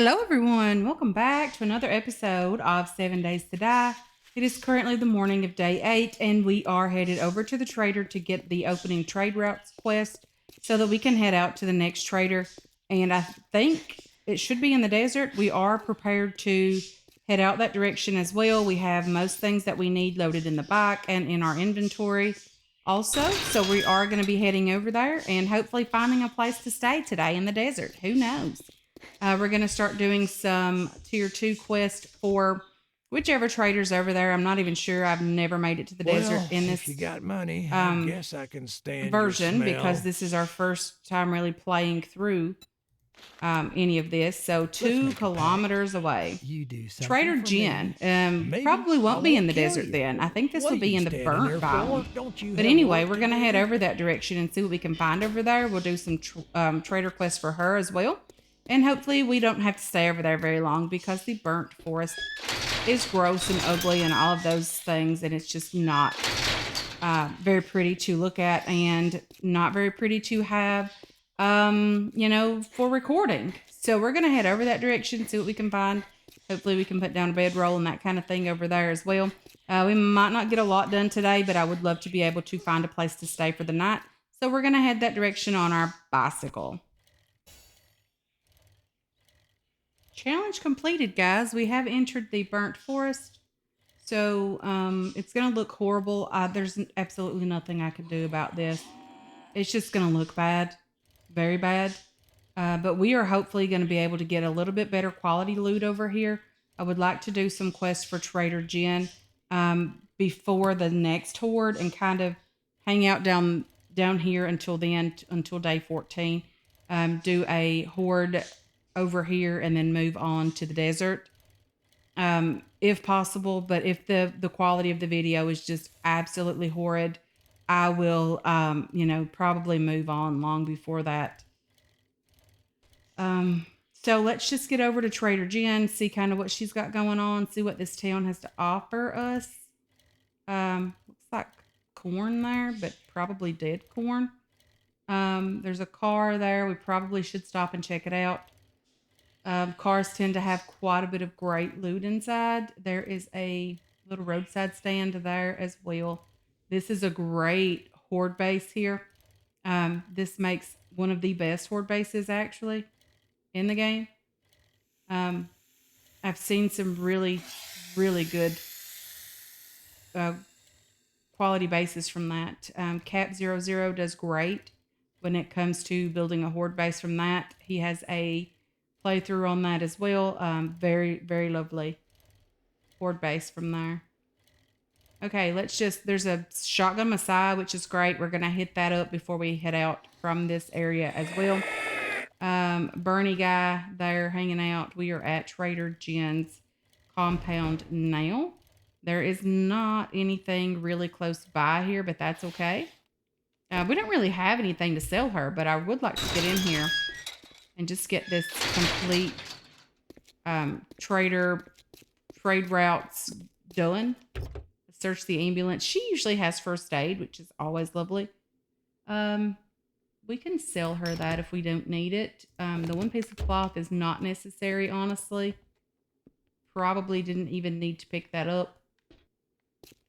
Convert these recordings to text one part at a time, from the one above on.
Hello, everyone. Welcome back to another episode of 7 Days to Die. It is currently the morning of day 8, and we are headed over to the trader to get the opening trade routes quest so that we can head out to the next trader. And I think it should be in the desert. We are prepared to head out that direction as well. We have most things that we need loaded in the bike and in our inventory also. So we are going to be heading over there and hopefully finding a place to stay today in the desert. Who knows? We're going to start doing some tier 2 quests for whichever trader's over there. I'm not even sure. I've never made it to the desert in If this you got money, I guess I can stand version your because smell. this is our first time really playing through any of this. So 2 kilometers away. You do something Trader for Jen me. Maybe probably I won't be in the kill desert you. then. I think this What will are be you in the standing burnt there biome. for? Don't you But have anyway, work we're to going to head do? over that direction and see what we can find over there. We'll do some trader quests for her as well. And hopefully we don't have to stay over there very long because the burnt forest is gross and ugly and all of those things. And it's just not very pretty to look at and not very pretty to have, for recording. So we're going to head over that direction, see what we can find. Hopefully we can put down a bedroll and that kind of thing over there as well. We might not get a lot done today, but I would love to be able to find a place to stay for the night. So we're going to head that direction on our bicycle. Challenge completed, guys. We have entered the burnt forest. So it's going to look horrible. There's absolutely nothing I can do about this. It's just going to look bad. Very bad. But we are hopefully going to be able to get a little bit better quality loot over here. I would like to do some quests for Trader Jen before the next horde and kind of hang out down here until the end, until day 14. Do a horde over here and then move on to the desert if possible. But if the quality of the video is just absolutely horrid, I will probably move on long before that. So let's just get over to Trader Jen, see kind of what she's got going on, see what this town has to offer us. Looks like corn there, but probably dead corn. There's a car there. We probably should stop and check it out. Cars tend to have quite a bit of great loot inside. There is a little roadside stand there as well. This is a great horde base here. This makes one of the best horde bases actually in the game. I've seen some really, really good quality bases from that. Cap00 does great when it comes to building a horde base from that. He has a playthrough on that as well. Very, very lovely horde base from there. Okay, there's a shotgun Messiah, which is great. We're going to hit that up before we head out from this area as well. Bernie guy there hanging out. We are at Trader Jen's compound now. There is not anything really close by here, but that's okay. We don't really have anything to sell her, but I would like to get in here and just get this complete trade routes done. Search the ambulance. She usually has first aid, which is always lovely. We can sell her that if we don't need it. The one piece of cloth is not necessary, honestly. Probably didn't even need to pick that up.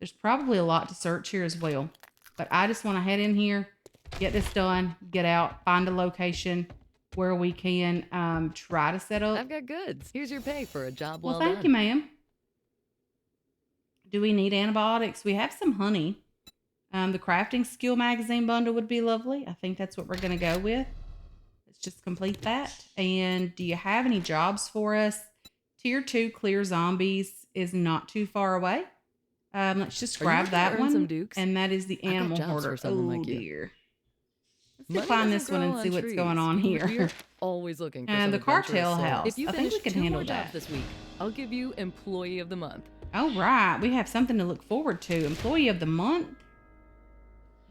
There's probably a lot to search here as well. But I just want to head in here, get this done, get out, find a location where we can try to set up. I've got goods. Here's your pay for a job well thank done. you, ma'am. Do we need antibiotics? We have some honey. The crafting skill magazine bundle would be lovely. I think that's what we're going to go with. Let's just complete that. And do you have any jobs for us? Tier 2 clear zombies is not too far away. Let's just grab that one. Some dukes? And that is the animal hoarder. Oh like dear. Let's decline this one and see what's going on here. We're always looking for And the cartel house. If you I think we can handle that this week, I'll give you Employee of the Month. Oh, right. We have something to look forward to. Employee of the Month.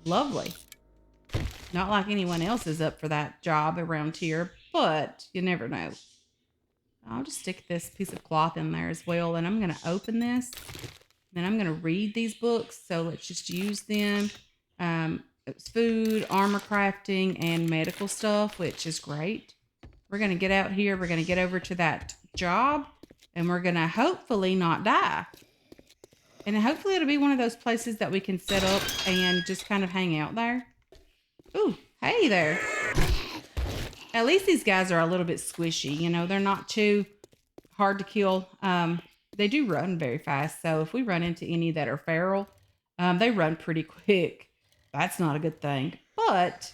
Lovely. Not like anyone else is up for that job around here, but you never know. I'll just stick this piece of cloth in there as well, and I'm going to open this. Then I'm going to read these books, so let's just use them. It's food, armor crafting, and medical stuff, which is great. We're going to get out here. We're going to get over to that job. And we're going to hopefully not die. And hopefully it'll be one of those places that we can set up and just kind of hang out there. Ooh, hey there. At least these guys are a little bit squishy. You know, they're not too hard to kill. They do run very fast. So if we run into any that are feral, they run pretty quick. That's not a good thing. But,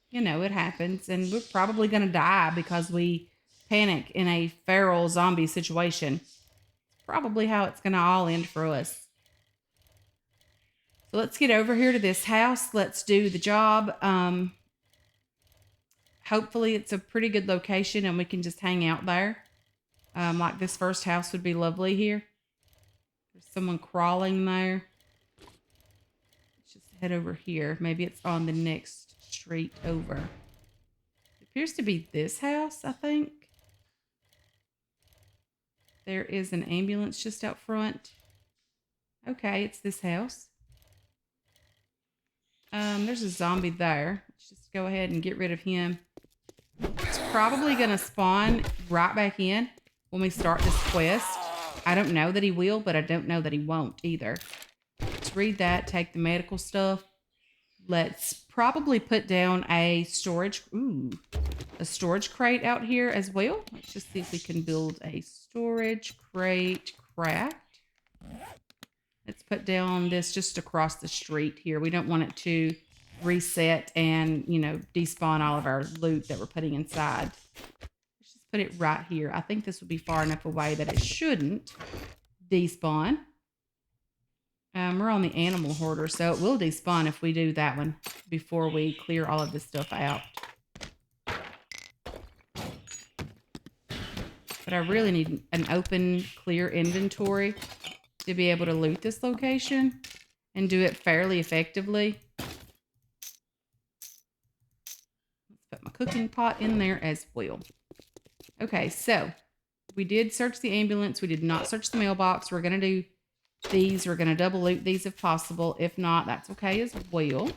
you know, it happens. And we're probably going to die because we panic in a feral zombie situation. It's probably how it's going to all end for us. So let's get over here to this house. Let's do the job. Hopefully it's a pretty good location and we can just hang out there. Like this first house would be lovely here. There's someone crawling there. Let's just head over here. Maybe it's on the next street over. It appears to be this house, I think. There is an ambulance just out front. Okay, it's this house. There's a zombie there. Let's just go ahead and get rid of him. It's probably going to spawn right back in when we start this quest. I don't know that he will, but I don't know that he won't either. Let's read that, take the medical stuff. Let's probably put down a storage crate out here as well. Let's just see if we can build a storage crate craft. Let's put down this just across the street here. We don't want it to reset and, you know, despawn all of our loot that we're putting inside. Let's just put it right here. I think this would be far enough away that it shouldn't despawn. We're on the animal hoarder, so it will despawn if we do that one before we clear all of this stuff out. But I really need an open, clear inventory to be able to loot this location and do it fairly effectively. Let's put my cooking pot in there as well. Okay, so we did search the ambulance. We did not search the mailbox. We're going to do these. We're going to double loot these if possible. If not, that's okay as well.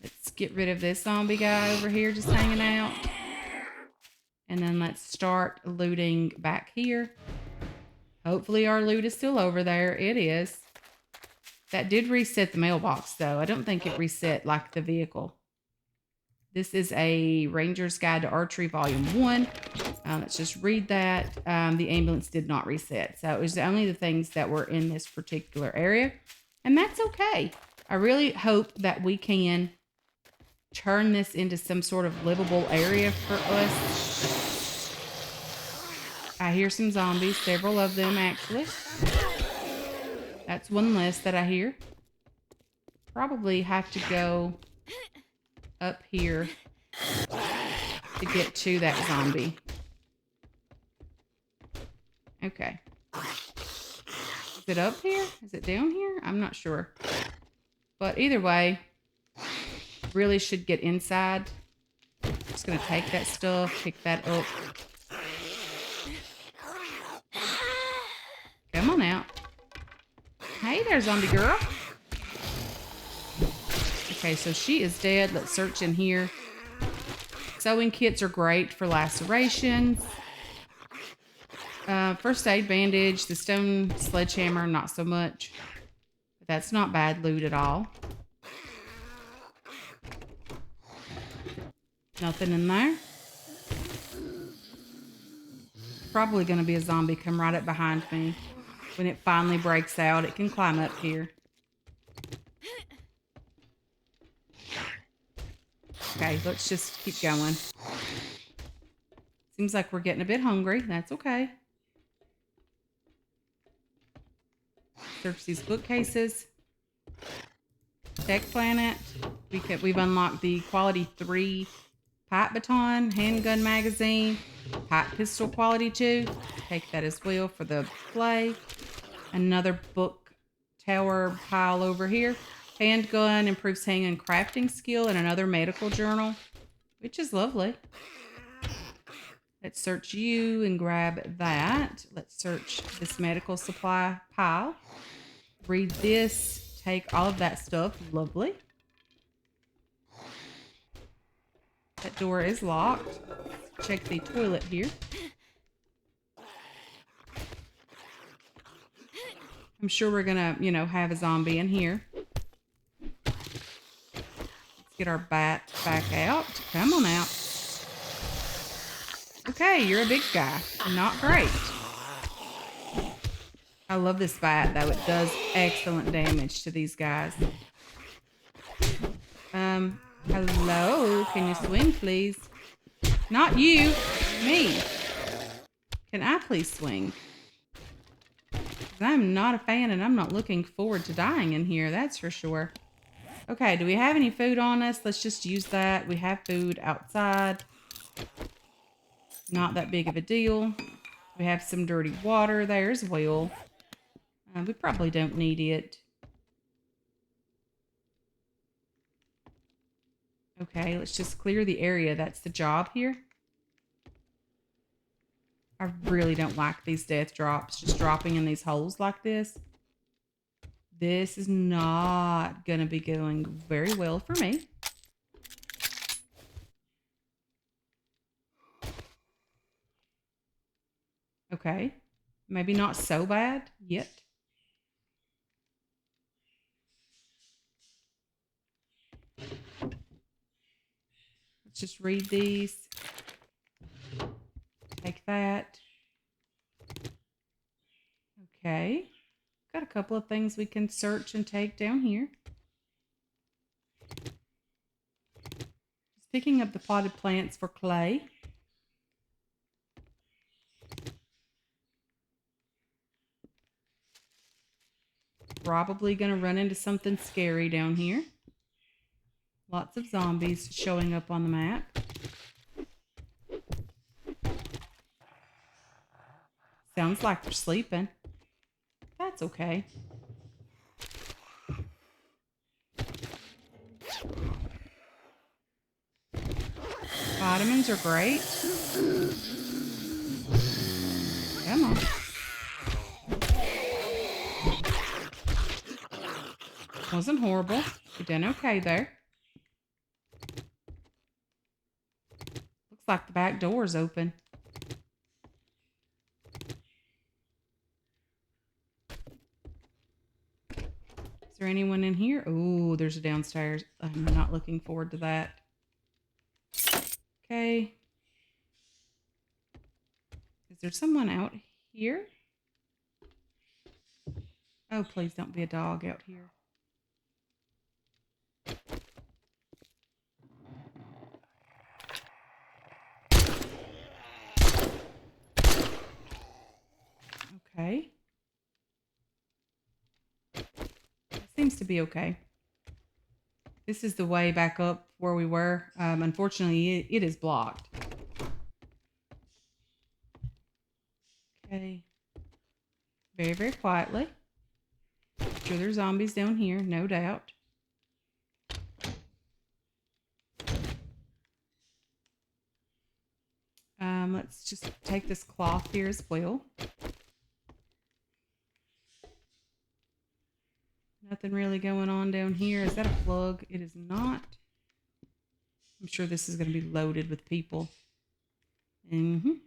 Let's get rid of this zombie guy over here just hanging out. And then let's start looting back here. Hopefully our loot is still over there. It is. That did reset the mailbox, though. I don't think it reset like the vehicle. This is a Ranger's Guide to Archery Volume 1. Let's just read that. The ambulance did not reset. So it was only the things that were in this particular area. And that's okay. I really hope that we can turn this into some sort of livable area for us. I hear some zombies, several of them actually. That's one less that I hear. Probably have to go up here to get to that zombie. Okay. Is it up here? Is it down here? I'm not sure. But either way, really should get inside. Just gonna take that stuff, pick that up. Come on out. Hey there, zombie girl. Okay, so she is dead. Let's search in here. Sewing kits are great for lacerations. First aid bandage, the stone sledgehammer, not so much. But that's not bad loot at all. Nothing in there. Probably going to be a zombie come right up behind me. When it finally breaks out, it can climb up here. Okay, let's just keep going. Seems like we're getting a bit hungry. That's okay. Search these bookcases. Tech Planet. We've unlocked the Quality 3 pipe baton, handgun magazine, pipe pistol Quality 2. Take that as well for the play. Another book tower pile over here. Handgun improves handgun crafting skill, and another medical journal, which is lovely. Let's search you and grab that. Let's search this medical supply pile. Read this. Take all of that stuff. Lovely. That door is locked. check the toilet here. I'm sure we're gonna, have a zombie in here. Let's get our bat back out. Come on out. Okay, you're a big guy. Not great. I love this bat, though. It does excellent damage to these guys. Hello? Can you swing, please? Not you. Me. Can I please swing? I'm not a fan, and I'm not looking forward to dying in here, that's for sure. Okay, do we have any food on us? Let's just use that. We have food outside. Not that big of a deal. We have some dirty water there as well. We probably don't need it. Okay, let's just clear the area. That's the job here. I really don't like these death drops, just dropping in these holes like this. This is not going to be going very well for me. Okay, maybe not so bad yet. Let's just read these. Take that. Okay. Got a couple of things we can search and take down here. Just picking up the potted plants for clay. Probably going to run into something scary down here. Lots of zombies showing up on the map. Sounds like they're sleeping. That's okay. Vitamins are great. Come on. Wasn't horrible. You did okay there. Looks like the back door's open. Is there anyone in here? Oh, there's a downstairs. I'm not looking forward to that. Okay. Is there someone out here? Oh, please don't be a dog out here. Okay. Seems to be okay. This is the way back up where we were. Unfortunately, it is blocked. Okay. Very, very quietly. Sure, there's zombies down here, no doubt. Let's just take this cloth here as well. Nothing really going on down here. Is that a plug? It is not. I'm sure this is going to be loaded with people. Let's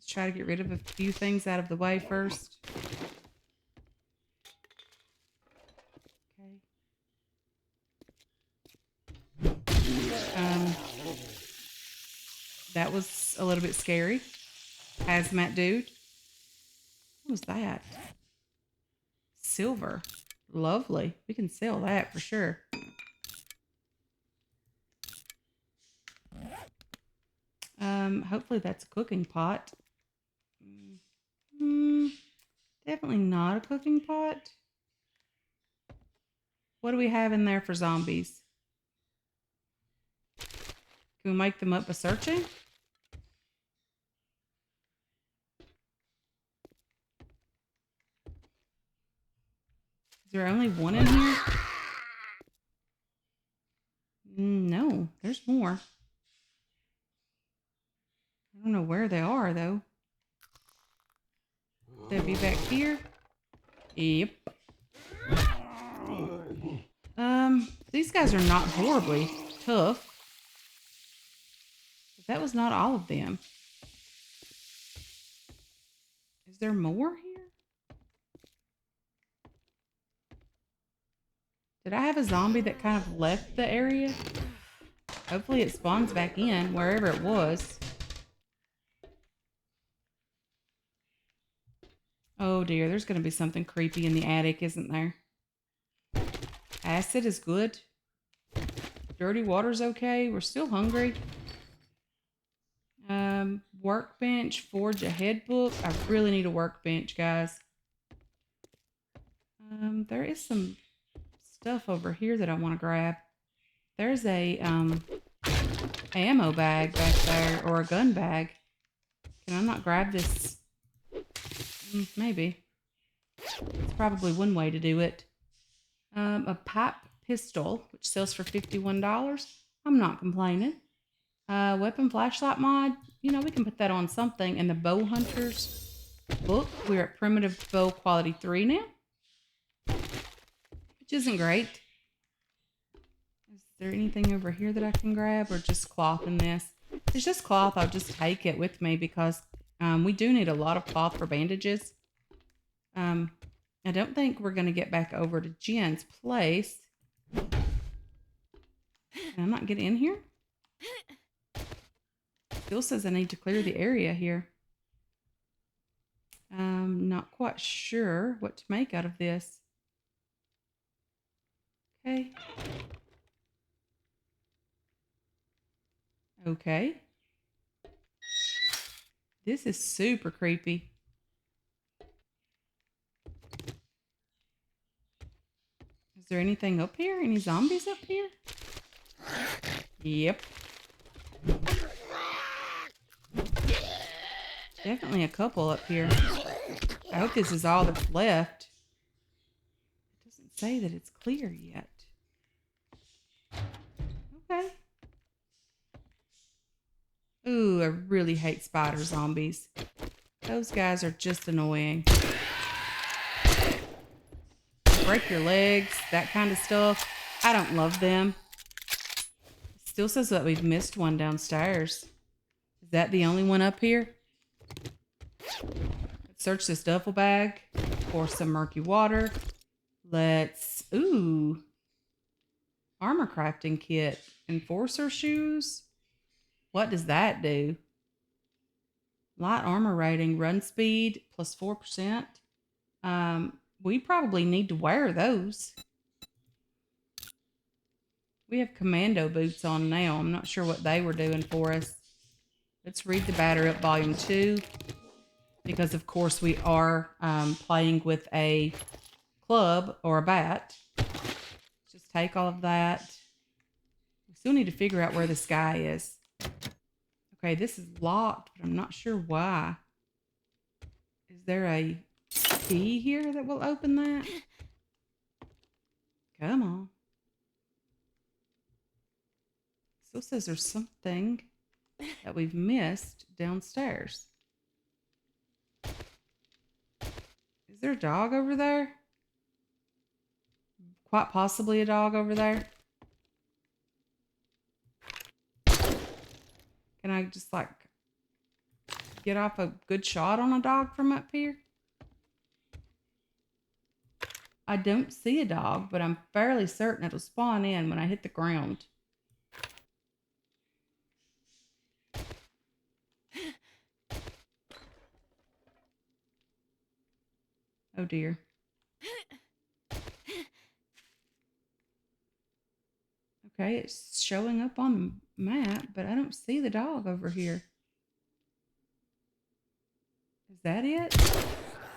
try to get rid of a few things out of the way first. Okay. That was a little bit scary. Hazmat dude. What was that? Silver. Lovely. We can sell that for sure. Hopefully that's a cooking pot. Definitely not a cooking pot. What do we have in there for zombies? Can we make them up by searching? Is there only one in here? No, there's more. I don't know where they are, though. They'll be back here. Yep. These guys are not horribly tough. That was not all of them. Is there more here? Did I have a zombie that kind of left the area? Hopefully it spawns back in wherever it was. Oh dear, there's going to be something creepy in the attic, isn't there? Acid is good. Dirty water's okay. We're still hungry. Workbench, forge ahead book. I really need a workbench, guys. There is some stuff over here that I want to grab. There's a ammo bag back there, or a gun bag. Can I not grab this? Maybe. It's probably one way to do it. A pipe pistol, which sells for $51. I'm not complaining. Weapon flashlight mod. You know, we can put that on something. And the bow hunters book. We're at primitive bow quality 3 now, which isn't great. Is there anything over here that I can grab, or just cloth in this? If it's just cloth, I'll just take it with me because we do need a lot of cloth for bandages. I don't think we're going to get back over to Jen's place. Can I not get in here? Still says I need to clear the area here. Not quite sure what to make out of this. Okay. Okay. This is super creepy. Is there anything up here? Any zombies up here? Yep. Definitely a couple up here. I hope this is all that's left. It doesn't say that it's clear yet. Okay. Ooh, I really hate spider zombies. Those guys are just annoying. Break your legs, that kind of stuff. I don't love them. It still says that we've missed one downstairs. Is that the only one up here? Let's search this duffel bag for some murky water. Let's... Ooh. Armor crafting kit. Enforcer shoes. What does that do? Light armor rating. Run speed plus 4%. We probably need to wear those. We have commando boots on now. I'm not sure what they were doing for us. Let's read the Batter Up Volume 2. Because, of course, we are playing with a club or a bat. Just take all of that. We still need to figure out where this guy is. Okay, this is locked, but I'm not sure why. Is there a key here that will open that? Come on. Still says there's something that we've missed downstairs. Is there a dog over there? Quite possibly a dog over there. Can I just like get off a good shot on a dog from up here? I don't see a dog, but I'm fairly certain it'll spawn in when I hit the ground. Oh dear. Okay, it's showing up on the map, but I don't see the dog over here. Is that it?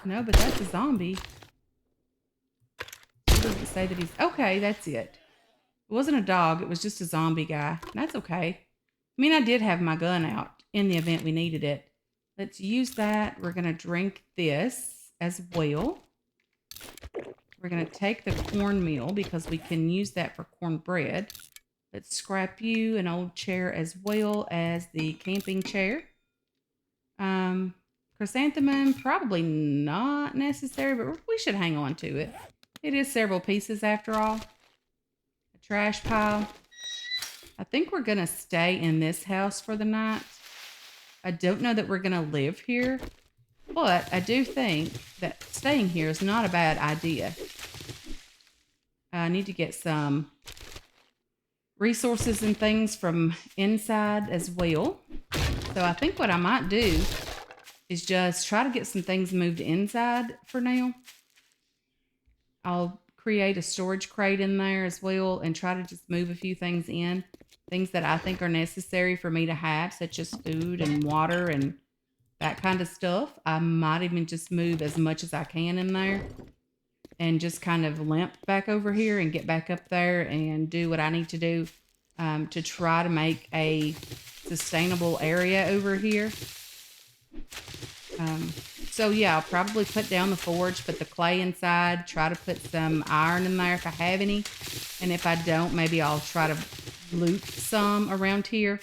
No, but that's a zombie. It doesn't say that he's... Okay, that's it. It wasn't a dog. It was just a zombie guy. That's okay. I mean, I did have my gun out in the event we needed it. Let's use that. We're going to drink this as well. We're going to take the cornmeal because we can use that for cornbread. Let's scrap you an old chair as well as the camping chair. Chrysanthemum, probably not necessary, but we should hang on to it. It is several pieces after all. A trash pile. I think we're going to stay in this house for the night. I don't know that we're going to live here, but I do think that staying here is not a bad idea. I need to get some resources and things from inside as well. So I think what I might do is just try to get some things moved inside for now. I'll create a storage crate in there as well and try to just move a few things in. Things that I think are necessary for me to have, such as food and water and that kind of stuff. I might even just move as much as I can in there and just kind of limp back over here and get back up there and do what I need to do to try to make a sustainable area over here. So yeah, I'll probably put down the forge, put the clay inside, try to put some iron in there if I have any. And if I don't, maybe I'll try to loot some around here.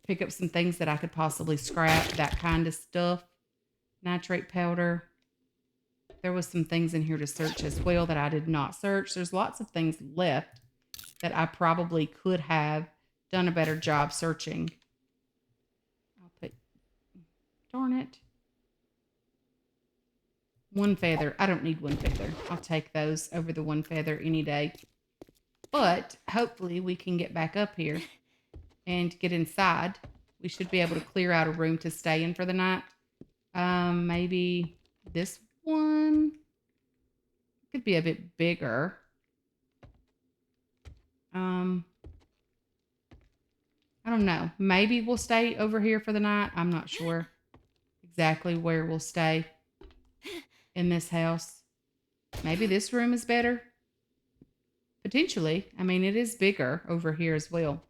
Pick up some things that I could possibly scrap, that kind of stuff. Nitrate powder. There was some things in here to search as well that I did not search. There's lots of things left that I probably could have done a better job searching. I'll put, darn it. One feather. I don't need one feather. I'll take those over the one feather any day. But hopefully we can get back up here and get inside. We should be able to clear out a room to stay in for the night. Maybe this one could be a bit bigger. I don't know. Maybe we'll stay over here for the night. I'm not sure exactly where we'll stay in this house. Maybe this room is better. Potentially. I mean, it is bigger over here as well.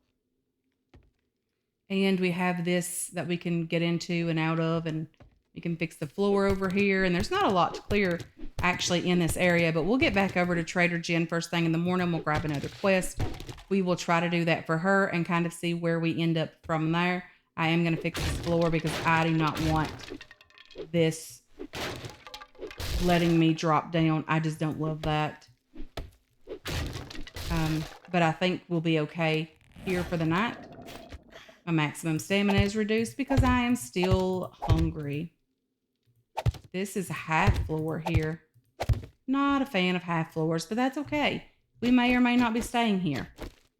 And we have this that we can get into and out of, and we can fix the floor over here. And there's not a lot to clear actually in this area, but we'll get back over to Trader Jen first thing in the morning. We'll grab another quest. We will try to do that for her and kind of see where we end up from there. I am going to fix this floor because I do not want this letting me drop down. I just don't love that. But I think we'll be okay here for the night. My maximum stamina is reduced because I am still hungry. This is a half floor here. Not a fan of half floors, but that's okay. We may or may not be staying here.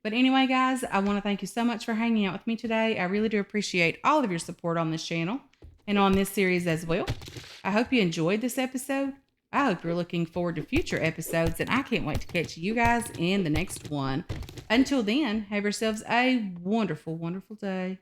But anyway, guys, I want to thank you so much for hanging out with me today. I really do appreciate all of your support on this channel and on this series as well. I hope you enjoyed this episode. I hope you're looking forward to future episodes, and I can't wait to catch you guys in the next one. Until then, have yourselves a wonderful, wonderful day.